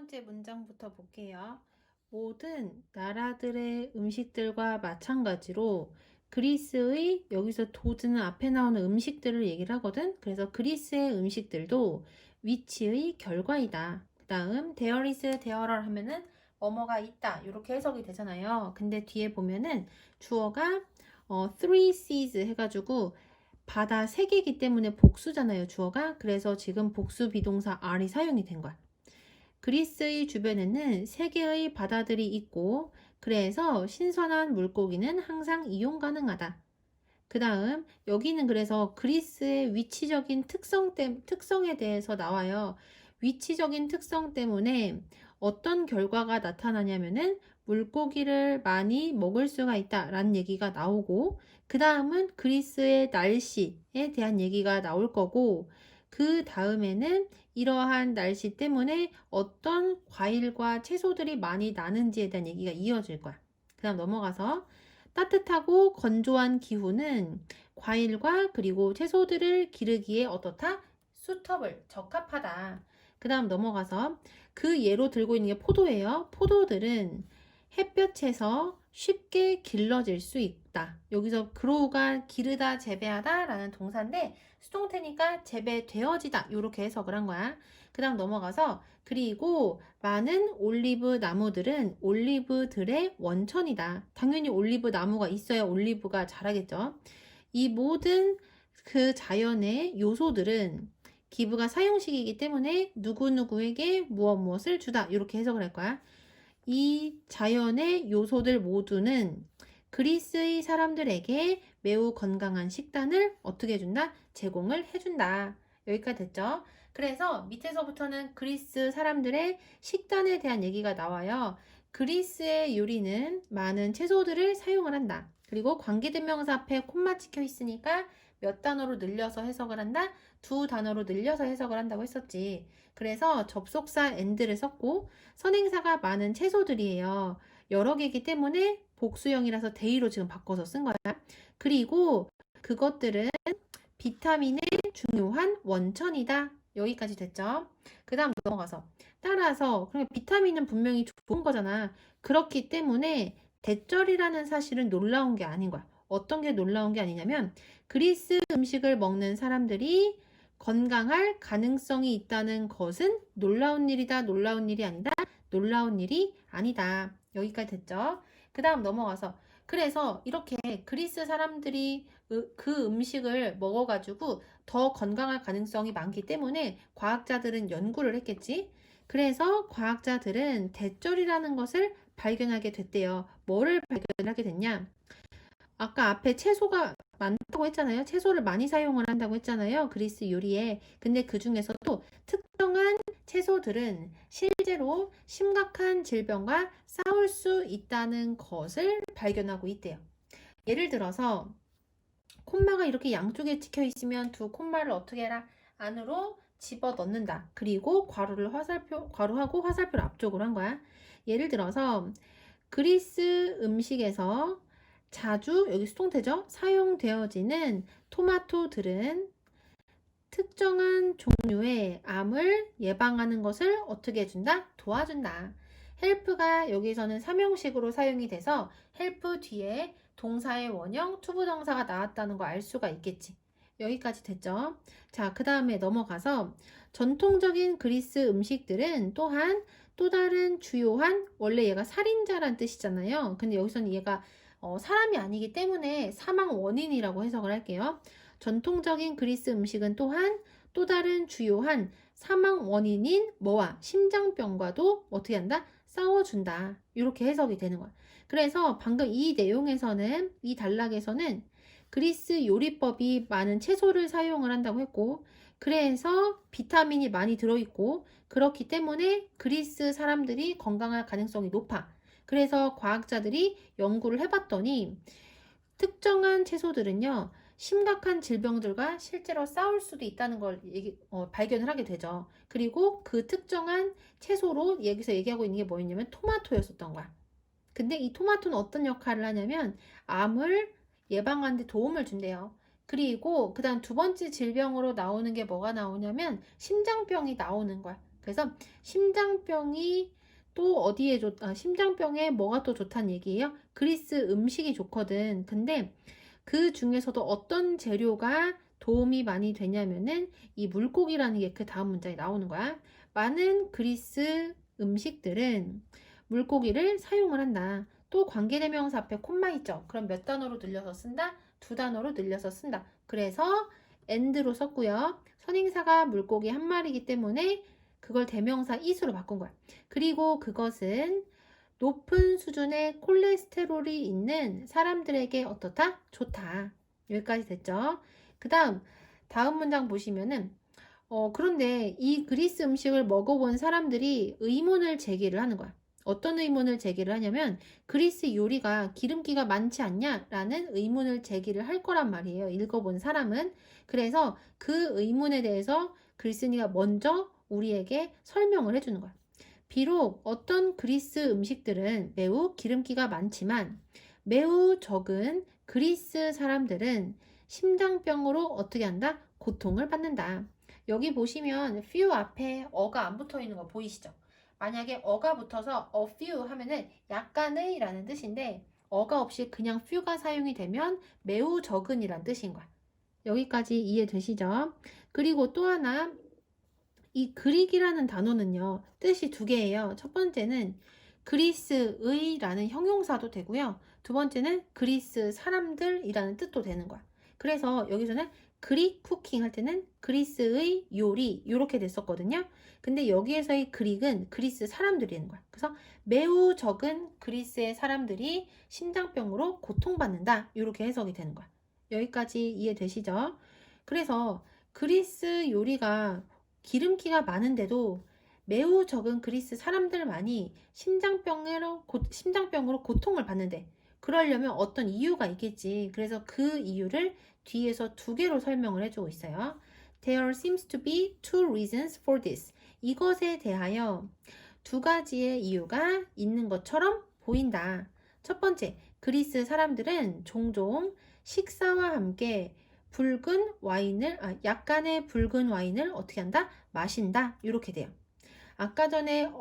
번째 문장부터 볼게요. 모든 나라들의 음식들과 마찬가지로 그리스의 여기서 도드는 앞에 나오는 음식들을 얘기를 하거든. 그래서 그리스의 음식들도 위치의 결과이다. 그 다음 there is, there are 하면은 뭐뭐가 있다 이렇게 해석이 되잖아요. 근데 뒤에 보면은 주어가 three seas 해가지고 바다 3개이기 때문에 복수잖아요, 주어가. 그래서 지금 복수 비동사 are이 사용이 된 거야. 그리스의 주변에는 3개의 바다들이 있고 그래서 신선한 물고기는 항상 이용 가능하다. 그 다음 여기는 그래서 그리스의 위치적인 특성에 대해서 나와요. 위치적인 특성 때문에 어떤 결과가 나타나냐면은 물고기를 많이 먹을 수가 있다라는 얘기가 나오고 그 다음은 그리스의 날씨에 대한 얘기가 나올 거고 그 다음에는 이러한 날씨 때문에 어떤 과일과 채소들이 많이 나는지에 대한 얘기가 이어질 거야. 그 다음 넘어가서 따뜻하고 건조한 기후는 과일과 그리고 채소들을 기르기에 어떻다? 수터블, 적합하다. 그 다음 넘어가서 그 예로 들고 있는 게 포도예요. 포도들은 햇볕에서 쉽게 길러질 수 있다. 여기서 grow가 기르다, 재배하다 라는 동사인데 수동태니까 재배되어지다 이렇게 해석을 한 거야. 그 다음 넘어가서 그리고 많은 올리브 나무들은 올리브들의 원천이다. 당연히 올리브 나무가 있어야 올리브가 자라겠죠. 이 모든 그 자연의 요소들은 기브가 사용식이기 때문에 누구누구에게 무엇을 주다 이렇게 해석을 할 거야. 이 자연의 요소들 모두는 그리스의 사람들에게 매우 건강한 식단을 어떻게 해준다? 제공을 해준다. 여기까지 됐죠? 그래서 밑에서부터는 그리스 사람들의 식단에 대한 얘기가 나와요. 그리스의 요리는 많은 채소들을 사용을 한다. 그리고 관계대명사 앞에 콤마 찍혀 있으니까 몇 단어로 늘려서 해석을 한다? 2단어로 늘려서 해석을 한다고 했었지. 그래서 접속사 and를 썼고 선행사가 많은 채소들이에요. 여러 개이기 때문에 복수형이라서 데이로 지금 바꿔서 쓴 거야. 그리고 그것들은 비타민의 중요한 원천이다. 여기까지 됐죠? 그 다음 넘어가서 따라서 그러니까 비타민은 분명히 좋은 거잖아. 그렇기 때문에 대절이라는 사실은 놀라운 게 아닌 거야. 어떤 게 놀라운 게 아니냐면 그리스 음식을 먹는 사람들이 건강할 가능성이 있다는 것은 놀라운 일이다, 놀라운 일이 아니다, 놀라운 일이 아니다. 여기까지 됐죠? 그 다음 넘어가서 그래서 이렇게 그리스 사람들이 그 음식을 먹어가지고 더 건강할 가능성이 많기 때문에 과학자들은 연구를 했겠지. 그래서 과학자들은 대절이라는 것을 발견하게 됐대요. 뭐를 발견하게 됐냐? 아까 앞에 채소가 많다고 했잖아요. 채소를 많이 사용을 한다고 했잖아요. 그리스 요리에. 근데 그 중에서도 특정한 채소들은 실제로 심각한 질병과 싸울 수 있다는 것을 발견하고 있대요. 예를 들어서 콤마가 이렇게 양쪽에 찍혀 있으면 두 콤마를 어떻게 해라? 안으로 집어 넣는다. 그리고 괄호하고 화살표를 앞쪽으로 한 거야. 예를 들어서 그리스 음식에서 자주 여기 수동태죠. 사용되어지는 토마토들은 특정한 종류의 암을 예방하는 것을 어떻게 해준다? 도와준다. 헬프가 여기서는 삼형식으로 사용이 돼서 헬프 뒤에 동사의 원형 투부정사가 나왔다는 거 알 수가 있겠지. 여기까지 됐죠? 자, 그 다음에 넘어가서 전통적인 그리스 음식들은 또한 또 다른 주요한 원래 얘가 살인자란 뜻이잖아요. 근데 여기서는 얘가 사람이 아니기 때문에 사망 원인이라고 해석을 할게요. 전통적인 그리스 음식은 또한 또 다른 주요한 사망 원인인 뭐와 심장병과도 어떻게 한다? 싸워준다. 이렇게 해석이 되는 거야. 그래서 방금 이 내용에서는 이 단락에서는 그리스 요리법이 많은 채소를 사용을 한다고 했고 그래서 비타민이 많이 들어있고 그렇기 때문에 그리스 사람들이 건강할 가능성이 높아. 그래서 과학자들이 연구를 해봤더니 특정한 채소들은요, 심각한 질병들과 실제로 싸울 수도 있다는 걸 발견을 하게 되죠. 그리고 그 특정한 채소로 여기서 얘기하고 있는 게 뭐였냐면 토마토였었던 거야. 근데 이 토마토는 어떤 역할을 하냐면 암을 예방하는 데 도움을 준대요. 그리고 그 다음 두 번째 질병으로 나오는 게 뭐가 나오냐면 심장병이 나오는 거야. 그래서 심장병이 또 어디에 심장병에 뭐가 또 좋다는 얘기예요? 그리스 음식이 좋거든. 근데 그 중에서도 어떤 재료가 도움이 많이 되냐면은 이 물고기라는 게 그 다음 문장에 나오는 거야. 많은 그리스 음식들은 물고기를 사용을 한다. 또 관계대명사 앞에 콤마 있죠? 그럼 몇 단어로 늘려서 쓴다? 두 단어로 늘려서 쓴다. 그래서 and로 썼고요. 선행사가 물고기 한 마리이기 때문에 그걸 대명사 is로 바꾼 거야. 그리고 그것은 높은 수준의 콜레스테롤이 있는 사람들에게 어떻다? 좋다. 여기까지 됐죠? 그 다음 문장 보시면은 그런데 이 그리스 음식을 먹어본 사람들이 의문을 제기를 하는 거야. 어떤 의문을 제기를 하냐면 그리스 요리가 기름기가 많지 않냐? 라는 의문을 제기를 할 거란 말이에요. 읽어본 사람은. 그래서 그 의문에 대해서 글쓴이가 먼저 우리에게 설명을 해주는 거야. 비록 어떤 그리스 음식들은 매우 기름기가 많지만 매우 적은 그리스 사람들은 심장병으로 어떻게 한다? 고통을 받는다. 여기 보시면 few 앞에 어가 안 붙어 있는 거 보이시죠? 만약에 어가 붙어서 a few 하면은 약간의 라는 뜻인데 어가 없이 그냥 few가 사용이 되면 매우 적은 이란 뜻인 거야. 여기까지 이해되시죠? 그리고 또 하나 이 그릭이라는 단어는요, 뜻이 두 개예요. 첫 번째는 그리스의라는 형용사도 되고요. 두 번째는 그리스 사람들이라는 뜻도 되는 거야. 그래서 여기서는 그릭 쿠킹 할 때는 그리스의 요리 이렇게 됐었거든요. 근데 여기에서의 그릭은 그리스 사람들이는 거야. 그래서 매우 적은 그리스의 사람들이 심장병으로 고통받는다. 이렇게 해석이 되는 거야. 여기까지 이해되시죠? 그래서 그리스 요리가 기름기가 많은데도 매우 적은 그리스 사람들만이 심장병으로 고통을 받는데 그러려면 어떤 이유가 있겠지. 그래서 그 이유를 뒤에서 두 개로 설명을 해주고 있어요. There seems to be two reasons for this. 이것에 대하여 두 가지의 이유가 있는 것처럼 보인다. 첫 번째, 그리스 사람들은 종종 식사와 함께 약간의 붉은 와인을 어떻게 한다? 마신다. 이렇게 돼요. 아까 전에 a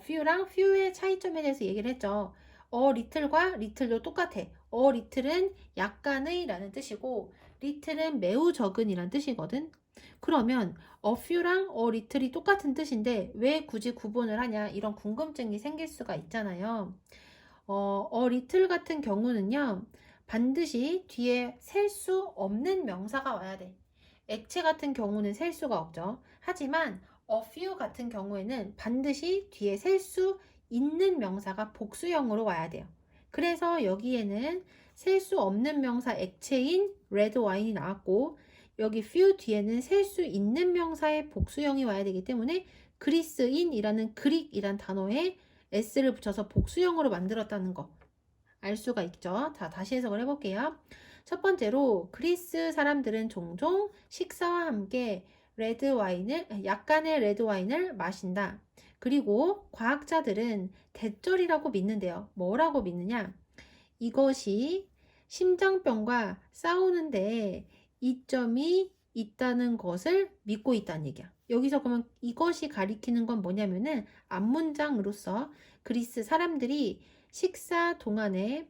few의 차이점에 대해서 얘기를 했죠. little과 little도 똑같아. little은 약간의 라는 뜻이고 little은 매우 적은 이란 뜻이거든. 그러면 a few랑 a little이 똑같은 뜻인데 왜 굳이 구분을 하냐 이런 궁금증이 생길 수가 있잖아요. a little 같은 경우는요. 반드시 뒤에 셀 수 없는 명사가 와야 돼. 액체 같은 경우는 셀 수가 없죠. 하지만 a few 같은 경우에는 반드시 뒤에 셀 수 있는 명사가 복수형으로 와야 돼요. 그래서 여기에는 셀 수 없는 명사 액체인 red wine이 나왔고 여기 few 뒤에는 셀 수 있는 명사의 복수형이 와야 되기 때문에 그리스인이라는 그릭이란 단어에 s를 붙여서 복수형으로 만들었다는 거 알 수가 있죠. 자, 다시 해석을 해볼게요. 첫 번째로 그리스 사람들은 종종 식사와 함께 약간의 레드 와인을 마신다. 그리고 과학자들은 대절이라고 믿는데요. 뭐라고 믿느냐? 이것이 심장병과 싸우는데 이점이 있다는 것을 믿고 있다는 얘기야. 여기서 그러면 이것이 가리키는 건 뭐냐면은 앞문장으로서 그리스 사람들이 식사 동안에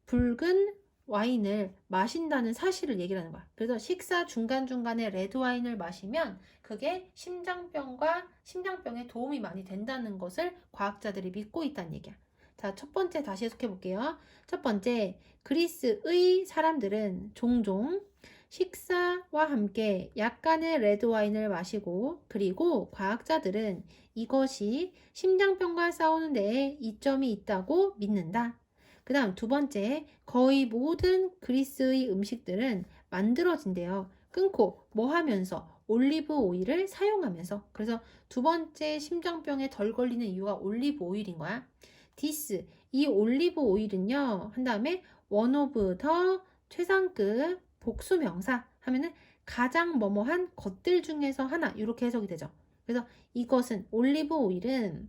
붉은 와인을 마신다는 사실을 얘기를 하는 거야. 그래서 식사 중간중간에 레드 와인을 마시면 그게 심장병에 도움이 많이 된다는 것을 과학자들이 믿고 있다는 얘기야. 자, 첫 번째 다시 해석해 볼게요. 첫 번째, 그리스의 사람들은 종종 식사와 함께 약간의 레드 와인을 마시고 그리고 과학자들은 이것이 심장병과 싸우는 데에 이점이 있다고 믿는다. 그 다음 두 번째, 거의 모든 그리스의 음식들은 만들어진대요. 끊고 뭐 하면서? 올리브 오일을 사용하면서. 그래서 두 번째 심장병에 덜 걸리는 이유가 올리브 오일인 거야. this, 이 올리브 오일은요. 한 다음에 one of the 최상급 복수명사 하면은 가장 뭐뭐한 것들 중에서 하나 이렇게 해석이 되죠. 그래서 이것은 올리브 오일은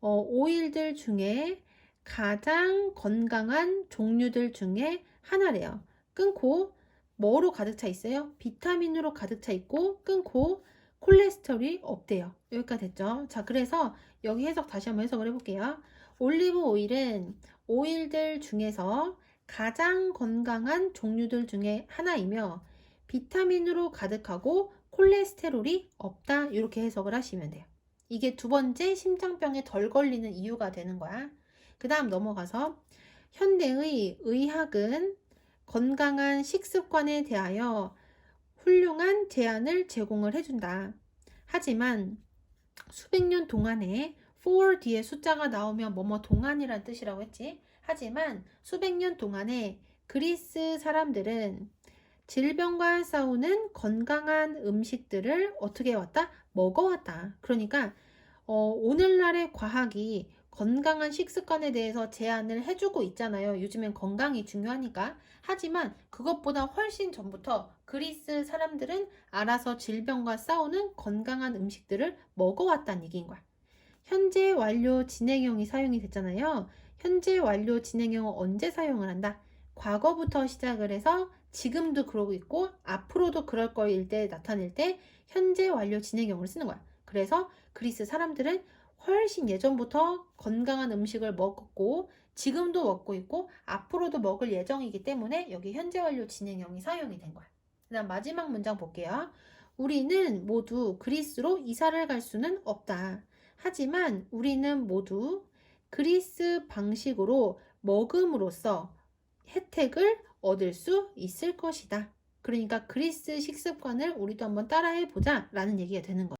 오일들 중에 가장 건강한 종류들 중에 하나래요. 끊고 뭐로 가득 차 있어요? 비타민으로 가득 차 있고 끊고 콜레스테롤이 없대요. 여기까지 됐죠? 자, 그래서 여기 해석 다시 한번 해석을 해볼게요. 올리브 오일은 오일들 중에서 가장 건강한 종류들 중에 하나이며 비타민으로 가득하고 콜레스테롤이 없다. 이렇게 해석을 하시면 돼요. 이게 두 번째 심장병에 덜 걸리는 이유가 되는 거야. 그 다음 넘어가서 현대의 의학은 건강한 식습관에 대하여 훌륭한 제안을 제공을 해준다. 하지만 수백 년 동안에 for 뒤에 숫자가 나오면 뭐뭐 동안이란 뜻이라고 했지. 하지만 수백 년 동안에 그리스 사람들은 질병과 싸우는 건강한 음식들을 어떻게 해왔다? 먹어왔다. 그러니까 오늘날의 과학이 건강한 식습관에 대해서 제안을 해주고 있잖아요. 요즘엔 건강이 중요하니까. 하지만 그것보다 훨씬 전부터 그리스 사람들은 알아서 질병과 싸우는 건강한 음식들을 먹어왔다는 얘기인 거야. 현재 완료 진행형이 사용이 됐잖아요. 현재 완료 진행형은 언제 사용을 한다? 과거부터 시작을 해서 지금도 그러고 있고 앞으로도 그럴 거일 때 나타낼 때 현재 완료 진행형을 쓰는 거야. 그래서 그리스 사람들은 훨씬 예전부터 건강한 음식을 먹었고 지금도 먹고 있고 앞으로도 먹을 예정이기 때문에 여기 현재 완료 진행형이 사용이 된 거야. 그 다음 마지막 문장 볼게요. 우리는 모두 그리스로 이사를 갈 수는 없다. 하지만 우리는 모두 그리스 방식으로 먹음으로써 혜택을 얻을 수 있을 것이다. 그러니까 그리스 식습관을 우리도 한번 따라해 보자 라는 얘기가 되는 거예요.